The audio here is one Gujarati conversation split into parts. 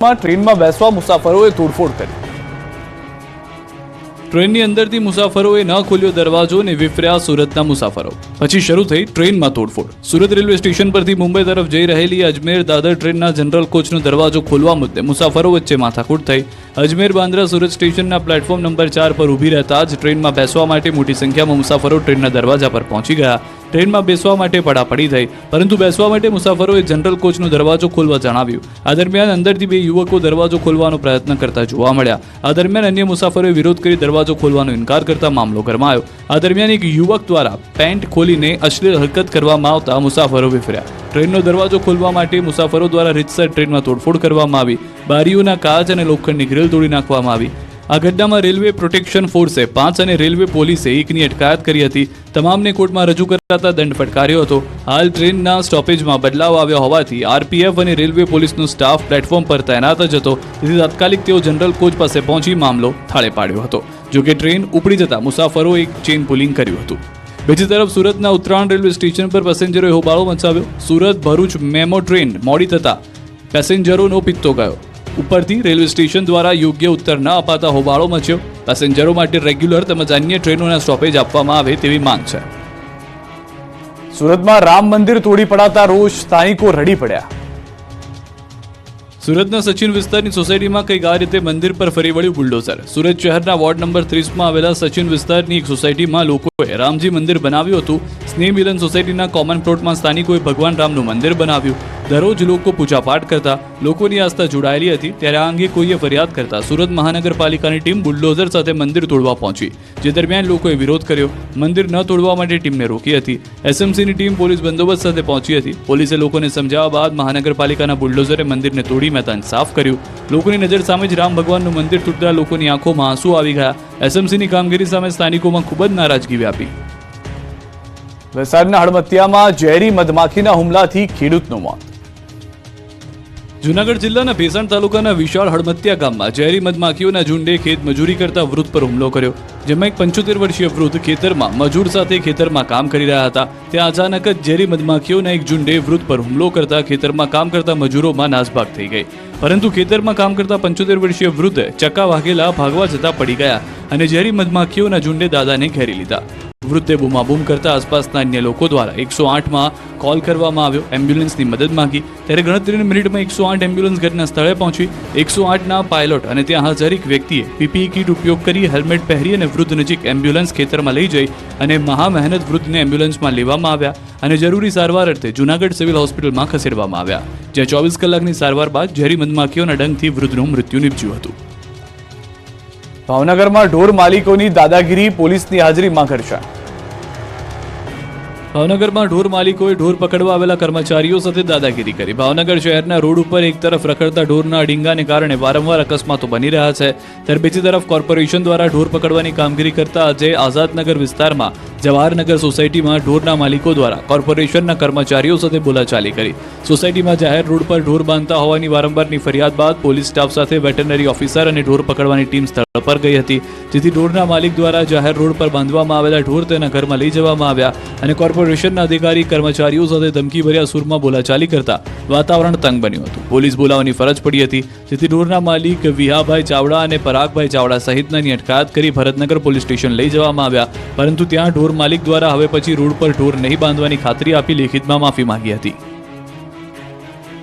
ટ્રેનમાં બેસવા મુસાફરોએ તોડફોડ કરી। ટ્રેનની અંદરથી મુસાફરોએ ન ખોલ્યો દરવાજો અને વિફર્યા સુરતના મુસાફરો। પછી શરૂ થઈ ટ્રેનમાં તોડફોડ। સુરત રેલવે સ્ટેશન પરથી મુંબઈ તરફ જઈ રહેલી અજમેર દાદર ટ્રેનના જનરલ કોચનો દરવાજો ખોલવા મુદ્દે મુસાફરો વચ્ચે માથાકૂટ થઈ। અજમેર બાંદ્રા સુરત સ્ટેશનના પ્લેટફોર્મ નંબર 4 પર ઊભી રહેતા જ ટ્રેનમાં બેસવા માટે મોટી સંખ્યામાં મુસાફરો ટ્રેનના દરવાજા પર પહોંચી ગયા। ટ્રેનમાં બેસવા માટે પડાપડી થઈ, પરંતુ બેસવા માટે મુસાફરોએ જનરલ કોચનો દરવાજો ખોલવા જણાવ્યું। આ દરમિયાન અંદરથી બે યુવકો દરવાજો ખોલવાનો પ્રયત્ન કરતા જોવા મળ્યા। આ દરમિયાન અન્ય મુસાફરોએ વિરોધ કરી દરવાજો ખોલવાનો ઇનકાર કરતા મામલો ગરમાયો। આ દરમિયાન એક યુવક દ્વારા પેન્ટ ખોલીને અશ્લીલ હરકત કરવામાં આવતા મુસાફરો વિફર્યા। ટ્રેનનો દરવાજો ખોલવા માટે મુસાફરો દ્વારા રીતસર ટ્રેનમાં તોડફોડ કરવામાં આવી। બારીઓના કાચ અને લોખંડની ગ્રીલ તોડી નાખવામાં આવી। આ ઘટનામાં રેલવે પ્રોટેક્શન ફોર્સે 5 અને રેલવે પોલીસે 1ની અટકાયત કરી હતી। તમામને કોર્ટમાં રજૂ કરાતા દંડ ફટકાર્યો હતો। હાલ ટ્રેનના સ્ટોપેજમાં બદલાવ આવ્યો હોવાથી આરપીએફ અને રેલવે પોલીસનો સ્ટાફ પ્લેટફોર્મ પર તૈનાત જ હતો, તેથી તાત્કાલિક તેઓ જનરલ કોચ પાસે પહોંચી મામલો થાળે પાડ્યો હતો। જોકે ટ્રેન ઉપડી જતા મુસાફરોએ એક ચેઇન પુલિંગ કર્યું હતું। બીજી તરફ સુરતના ઉત્તરાયણ રેલવે સ્ટેશન પર પેસેન્જરોએ હોબાળો મચાવ્યો। સુરત ભરૂચ મેમો ટ્રેન મોડી થતા પેસેન્જરોનો પિત્તો ગયો। ઉપરથી રેલવે સ્ટેશન દ્વારા યોગ્ય ઉત્તર ન અપાતા હોબાળો મચ્યો। પેસેન્જરો માટે રેગ્યુલર તેમજ અન્ય ટ્રેનોના સ્ટોપેજ આપવામાં આવે તેવી માંગ છે। સુરતમાં રામ મંદિર તોડી પડાતા રોષ, સ્થાનિકો રડી પડ્યા। સુરતના સચિન વિસ્તારની સોસાયટીમાં કંઈક આ રીતે મંદિર પર ફરી વળ્યું બુલડોઝર। સુરત શહેરના વોર્ડ નંબર 30માં આવેલા સચિન વિસ્તારની એક સોસાયટીમાં લોકોએ રામજી મંદિર બનાવ્યું હતું। સ્નેહ મિલન સોસાયટીના કોમન પ્લોટમાં સ્થાનિકોએ ભગવાન રામનું મંદિર બનાવ્યું। દરરોજ લોકો પૂજાપાઠ કરતા, લોકોની આસ્થા જોડાયેલી હતી। ત્યારે આ અંગે કોઈએ ફરિયાદ કરતા સુરત મહાનગરપાલિકાની ટીમ બુલડોઝર સાથે મંદિર તોડવા પહોંચી, જે દરમિયાન લોકોએ વિરોધ કર્યો। મંદિર ન તોડવા માટે ટીમને રોકી હતી। એસએમસીની ટીમ પોલીસ બંદોબસ્ત સાથે પહોંચી હતી। પોલીસે લોકોને સમજાવવા બાદ મહાનગરપાલિકાના બુલડોઝરે મંદિરને તોડી મેદાન સાફ કર્યું। લોકોની નજર સામે જ રામ ભગવાનનું મંદિર તૂટતા લોકોની આંખોમાં આંસુ આવી ગયા। એસએમસીની કામગીરી સામે સ્થાનિકોમાં ખૂબ જ નારાજગી વ્યાપી। વલસાડના હળમતિયામાં ઝેરી મધમાખીના હુમલાથી ખેડૂતનું મોત। જૂનાગઢ જિલ્લાના ભેસાણ તાલુકાના વિશાળ હળમતિયા ગામમાં ઝેરી મધમાખીઓના ઝુંડે ખેત મજૂરી કરતા વૃદ્ધ પર હુમલો કર્યો। જેમાં એક 75 વર્ષીય વૃદ્ધ ખેતરમાં મજૂર સાથે ખેતરમાં કામ કરી રહ્યા હતા। ત્યાં અચાનક જ ઝેરી મધમાખીઓના એક ઝુંડે વૃદ્ધ પર હુમલો કરતા ખેતરમાં કામ કરતા મજૂરોમાં નાસભાગ થઈ ગઈ। પરંતુ ખેતરમાં કામ કરતા 75 વર્ષીય વૃદ્ધ ચક્કા વાગેલા ભાગવા જતા પડી ગયા અને ઝેરી મધમાખીઓના ઝુંડે દાદાને ઘેરી લીધા। વૃદ્ધે બૂમાબૂમ કરતા આસપાસના અન્ય લોકો દ્વારા 108માં કોલ કરવામાં આવ્યો। એમ્બ્યુલન્સની મદદ માંગી ત્યારે ગણતરીની મિનિટમાં 108 એમ્બ્યુલન્સ ઘટના સ્થળે પહોંચી। 108ના પાયલોટ અને ત્યાં હાજર એક વ્યક્તિએ પીપીઈ કીટ ઉપયોગ કરી હેલ્મેટ પહેરી અને વૃદ્ધ નજીક એમ્બ્યુલન્સ ખેતરમાં લઈ જઈ અને મહામહેનત વૃદ્ધને એમ્બ્યુલન્સમાં લેવામાં આવ્યા અને જરૂરી સારવાર અર્થે જૂનાગઢ સિવિલ હોસ્પિટલમાં ખસેડવામાં આવ્યા, જ્યાં 24 કલાકની સારવાર બાદ ઝેરી મધમાખીઓના ડંખથી વૃદ્ધનું મૃત્યુ નીપજ્યું હતું। ભાવનગરમાં ઢોર માલિકોની દાદાગીરી, પોલીસની હાજરીમાં ઘર્ષણ। ભાવનગરમાં ઢોર માલિકોએ ઢોર પકડવા આવેલા કર્મચારીઓ સાથે દાદાગીરી કરી। ભાવનગર શહેરના રોડ ઉપર એક તરફ રખડતા ઢોરના અડીંગાને કારણે વારંવાર અકસ્માતો બની રહ્યા છે, ત્યારે બીજી તરફ કોર્પોરેશન દ્વારા ઢોર પકડવાની કામગીરી કરતા આજે આઝાદનગર વિસ્તારમાં જવાહરનગર સોસાયટીમાં ઢોરના માલિકો દ્વારા કોર્પોરેશનના કર્મચારીઓ સાથે બોલાચાલી કરી। સોસાયટીમાં જાહેર રોડ પર ઢોર બાંધતા હોવાની વારંવારની ફરિયાદ બાદ પોલીસ સ્ટાફ સાથે વેટરનરી ઓફિસર અને ઢોર પકડવાની ટીમ સ્થળ પર ગઈ હતી, જેથી ઢોરના માલિક દ્વારા જાહેર રોડ પર બાંધવામાં આવેલા ઢોર તેના ઘરમાં લઈ જવામાં આવ્યા અને કોર્પોરેશનના અધિકારી કર્મચારીઓ સાથે ધમકીભર્યા સૂરમાં બોલાચાલી કરતા વાતાવરણ તંગ બન્યું હતું। પોલીસ બોલાવવાની ફરજ પડી હતી, જેથી ઢોરના માલિક વિહાભાઈ ચાવડા અને પરાગભાઈ ચાવડા સહિતનાની અટકાયત કરી ભરતનગર પોલીસ સ્ટેશન લઈ જવામાં આવ્યા, પરંતુ ત્યાં ઢોર માલિક દ્વારા હવે પછી રોડ પર ઢોર નહીં બાંધવાની ખાતરી આપી લેખિતમાં માફી માંગી હતી।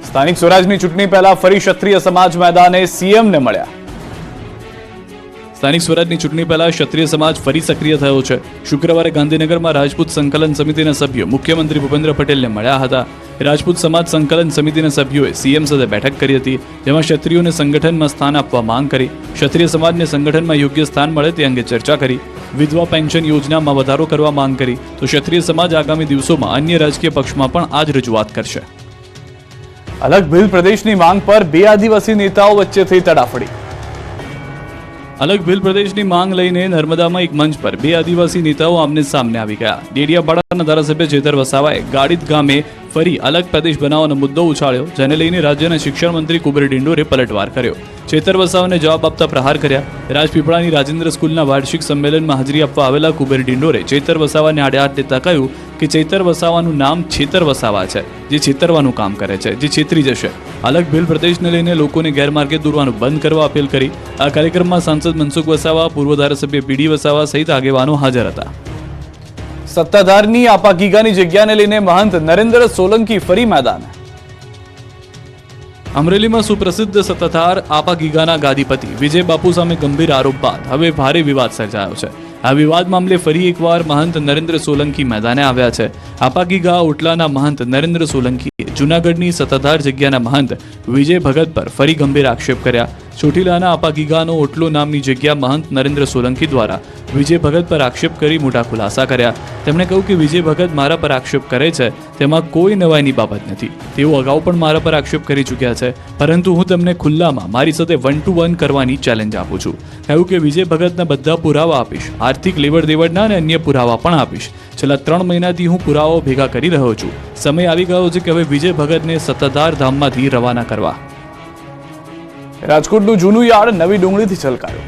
સ્થાનિક સ્વરાજની ચૂંટણી પહેલા ફરી ક્ષત્રિય સમાજ મેદાને, સીએમને મળ્યા। સ્થાનિક સ્વરાજની ચૂંટણી પહેલા ક્ષત્રિય સમાજ ફરી સક્રિય થયો છે। શુક્રવારે ગાંધીનગરમાં રાજપૂત સંકલન સમિતિના સભ્યો મુખ્યમંત્રી ભૂપેન્દ્ર પટેલને મળ્યા હતા। રાજપૂત સમાજ સંકલન સમિતિના સભ્યોએ સીએમ સાથે બેઠક કરી હતી, જેમાં ક્ષત્રિયોને સંગઠનમાં સ્થાન આપવા માંગ કરી। ક્ષત્રિય સમાજને સંગઠનમાં યોગ્ય સ્થાન મળે તે અંગે ચર્ચા કરી। વિધવા પેન્શન યોજનામાં વધારો કરવા માંગ કરી, તો ક્ષત્રિય સમાજ આગામી દિવસોમાં અન્ય રાજકીય પક્ષમાં પણ આ જ રજૂઆત કરશે। અલગ ભીલ પ્રદેશની માંગ પર બે આદિવાસી નેતાઓ વચ્ચે થઈ તડાફડી। અલગ ભીલ પ્રદેશની માંગ લઈને નર્મદામાં એક મંચ પર બે આદિવાસી નેતાઓ આમને સામને આવી ગયા। ડેડિયાપાડાના ધારાસભ્ય ચેતર વસાવાએ ગાડિત ગામે ફરી અલગ પ્રદેશ બનાવવાનો મુદ્દો ઉછાળ્યો, જેને લઈને રાજ્યના શિક્ષણ મંત્રી કુબેર ડિંડોરે પલટવાર કર્યો। ચેતર વસાવાને જવાબ આપતા પ્રહાર કર્યા। રાજપીપળાની રાજેન્દ્ર સ્કૂલના વાર્ષિક સંમેલનમાં હાજરી આપવા આવેલા કુબેર ડિંડોરે ચેતર વસાવાને આડે હાથ લેતા કહ્યું કે ચેતર વસાવાનું નામ છેતર વસાવા છે, જે છેતરવાનું કામ કરે છે, જે છેતરી જશે। અલગ બિલ પ્રદેશને લઈને લોકોને ગેરમાર્ગે દોરવાનું બંધ કરવા અપીલ કરી. આ કાર્યક્રમમાં સાંસદ મનસુખ વસાવા, પૂર્વ ધારાસભ્ય પીડી વસાવા સહિત આગેવાનો હાજર હતા. સત્તાધારની આપાગીગાની જગ્યાને લઈને મહંત નરેન્દ્ર સોલંકી ફરી મેદાન. અમરેલીમાં સુપ્રસિદ્ધ સત્તાધાર આપાગીગાના ગાદીપતિ વિજય બાપુ સામે ગંભીર આરોપ બાદ હવે ભારે વિવાદ સર્જાયો છે. આ વિવાદ મામલે ફરી એકવાર મહંત નરેન્દ્ર સોલંકી મેદાને આવ્યા છે. આપાગીગા ઓટલાના મહંત નરેન્દ્ર સોલંકીએ જૂનાગઢની સત્તાધાર જગ્યાના મહંત વિજય ભગત પર ફરી ગંભીર આક્ષેપ કર્યા. ચોટીલાના આપાગીગાનો ઓટલો નામની જગ્યા મહંત નરેન્દ્ર સોલંકી દ્વારા વિજય ભગત પર આક્ષેપ કરી મોટા ખુલાસા કર્યા. તેમણે કહ્યું કે વિજય ભગત મારા પર આક્ષેપ કરે છે તેમાં કોઈ નવાઈની બાબત નથી. તેઓ અગાઉ પણ મારા પર આક્ષેપ કરી ચૂક્યા છે, પરંતુ હું તેમને ખુલ્લામાં મારી સાથે 1-to-1 કરવાની ચેલેન્જ આપું છું. કહ્યું કે વિજય ભગતના બધા પુરાવા આપીશ, આર્થિક લેવડ દેવડના અને અન્ય પુરાવા પણ આપીશ. છેલ્લા 3 મહિનાથી હું પુરાવાઓ ભેગા કરી રહ્યો છું. સમય આવી ગયો છે કે હવે વિજય ભગતને સત્તાધાર ધામમાંથી રવાના કરવા. રાજકોટનું જૂનું યાર્ડ નવી ડુંગળીથી છલકાયું.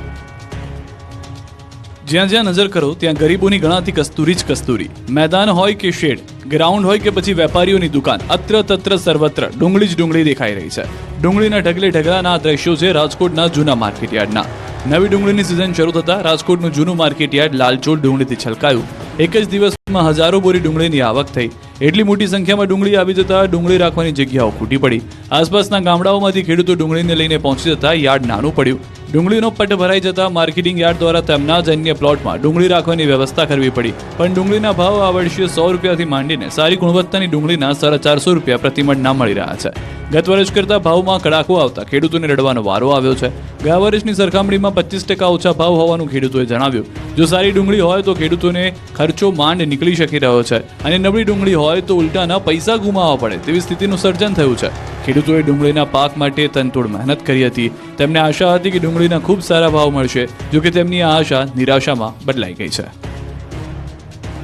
જ્યાં જ્યાં નજર કરો ત્યાં ગરીબોની ગણાતી કસ્તુરી જ કસ્તુરી. મેદાન હોય કે શેડ, ગ્રાઉન્ડ હોય કે પછી વેપારીઓની દુકાન, અત્ર તત્ર સર્વત્ર ડુંગળી જ ડુંગળી દેખાઈ રહી છે. ડુંગળીના ઢગલે ઢગલાના આ દ્રશ્યો છે રાજકોટના જૂના માર્કેટયાર્ડના. નવી ડુંગળીની સિઝન શરૂ થતાં રાજકોટનું જૂનું માર્કેટયાર્ડ લાલચોળ ડુંગળીથી છલકાયું. એક જ દિવસમાં હજારો બોરી ડુંગળીની આવક થઈ. એટલી મોટી સંખ્યામાં ડુંગળી આવી જતા ડુંગળી રાખવાની જગ્યાઓ ખૂટી પડી. આસપાસના ગામડાઓમાંથી ખેડૂતો ડુંગળીને લઈને પહોંચી જતા યાર્ડ નાનું પડ્યું. ડુંગળીનો પટ ભરાઈ જતા માર્કેટિંગ યાર્ડ દ્વારા તેમના જ અન્ય પ્લોટમાં ડુંગળી રાખવાની વ્યવસ્થા કરવી પડી. પણ ડુંગળીના ભાવ આ વર્ષે 100 રૂપિયાથી માંડીને સારી ગુણવત્તાની ડુંગળીના 450 રૂપિયા પ્રતિમણ ના મળી રહ્યા છે. ગત વર્ષ કરતા ભાવમાં કડાકો આવતા ખેડૂતોને રડવાનો વારો આવ્યો છે. ગયા વર્ષની સરખામણીમાં 25% ઓછા ભાવ હોવાનું ખેડૂતોએ જણાવ્યું. જો સારી ડુંગળી હોય તો ખેડૂતોને ખર્ચો માંડ નીકળી શકી રહ્યો છે, અને નબળી ડુંગળી હોય તો ઉલટાના પૈસા ગુમાવવા પડે તેવી સ્થિતિનું સર્જન થયું છે. ખેડૂતોએ ડુંગળીના પાક માટે તનતોડ મહેનત કરી હતી. તેમને આશા હતી કે ડુંગળીના ખૂબ સારા ભાવ મળશે, જો કે તેમની આ આશા નિરાશામાં બદલાઈ ગઈ છે.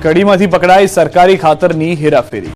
કડીમાંથી પકડાઈ સરકારી ખાતરની હેરાફેરી.